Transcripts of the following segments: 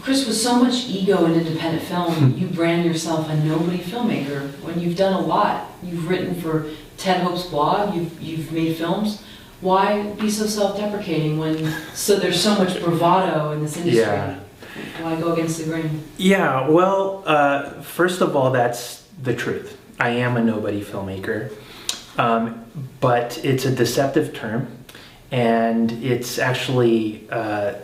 Chris, with so much ego in independent film, you brand yourself a nobody filmmaker when you've done a lot. You've written for Ted Hope's blog, you've made films. Why be so self-deprecating when there's so much bravado in this industry? Yeah. Why go against the grain? Yeah, well, first of all, that's the truth. I am a nobody filmmaker, but it's a deceptive term, and it's actually a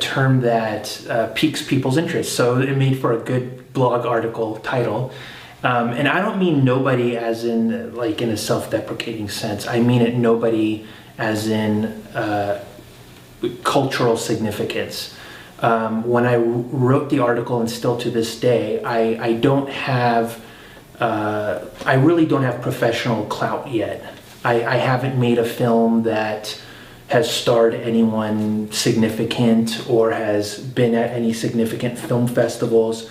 term that piques people's interest. So it made for a good blog article title. And I don't mean nobody as in like in a self-deprecating sense. I mean it nobody as in cultural significance. When I wrote the article, and still to this day, I really don't have professional clout yet. I haven't made a film that has starred anyone significant or has been at any significant film festivals.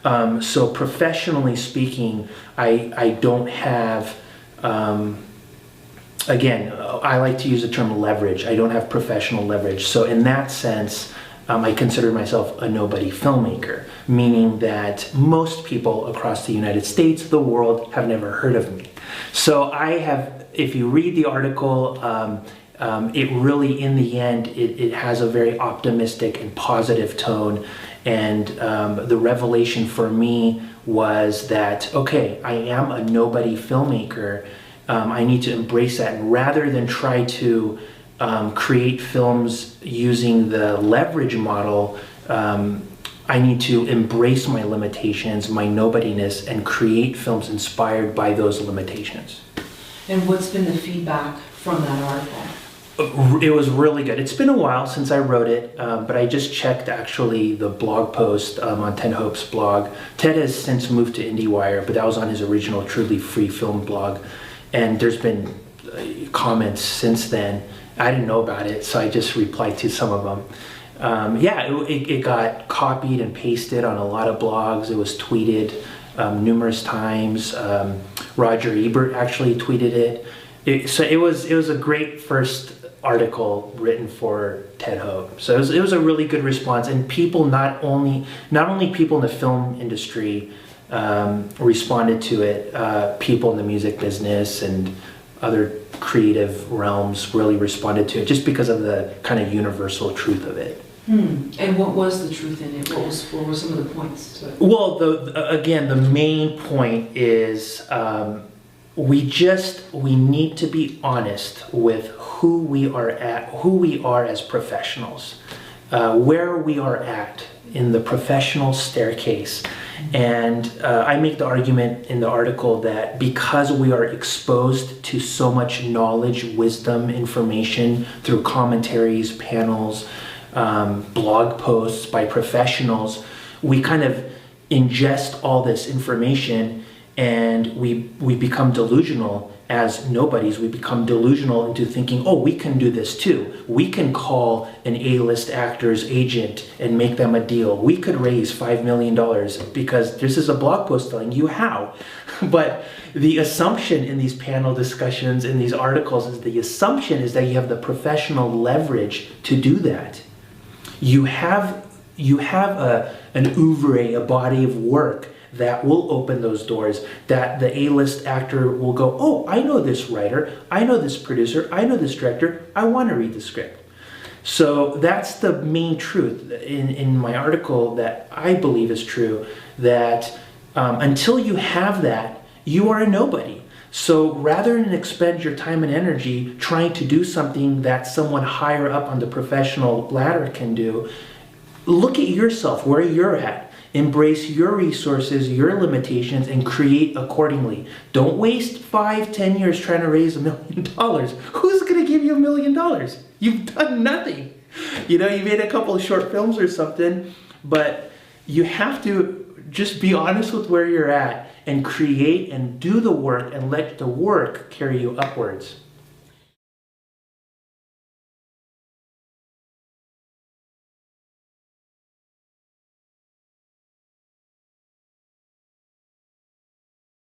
So professionally speaking, I don't have, again, I like to use the term leverage. I don't have professional leverage. So in that sense, I consider myself a nobody filmmaker, meaning that most people across the United States, the world, have never heard of me. So I have, if you read the article, it really, in the end, it has a very optimistic and positive tone. And the revelation for me was that, okay, I am a nobody filmmaker. I need to embrace that. And rather than try to create films using the leverage model, I need to embrace my limitations, my nobodiness, and create films inspired by those limitations. And what's been the feedback from that article? It was really good. It's been a while since I wrote it, but I just checked actually the blog post on Ted Hope's blog. Ted has since moved to IndieWire, but that was on his original Truly Free Film blog. And there's been comments since then. I didn't know about it, so I just replied to some of them. Yeah, it got copied and pasted on a lot of blogs. It was tweeted numerous times. Roger Ebert actually tweeted it. So it was a great first article written for Ted Hope. So it was a really good response, and people, not only people in the film industry responded to it, people in the music business and other creative realms really responded to it, just because of the kind of universal truth of it. And what was the truth in it? What were some of the points to it? Well, again, the main point is we need to be honest with who we are as professionals, where we are at in the professional staircase. And I make the argument in the article that because we are exposed to so much knowledge, wisdom, information through commentaries, panels, blog posts by professionals, we kind of ingest all this information, and we become delusional as nobodies. We become delusional into thinking, oh, we can do this too. We can call an A-list actor's agent and make them a deal. We could raise $5 million because this is a blog post telling you how. But the assumption in these panel discussions, in these articles, is the assumption is that you have the professional leverage to do that. You have an oeuvre, a body of work that will open those doors, that the A-list actor will go, oh, I know this writer, I know this producer, I know this director, I want to read the script. So that's the main truth in my article that I believe is true, that until you have that, you are a nobody. So rather than expend your time and energy trying to do something that someone higher up on the professional ladder can do, look at yourself, where you're at. Embrace your resources, your limitations, and create accordingly. Don't waste 5-10 years trying to raise $1 million. Who's going to give you $1 million? You've done nothing. You know, you made a couple of short films or something, but you have to just be honest with where you're at and create and do the work and let the work carry you upwards.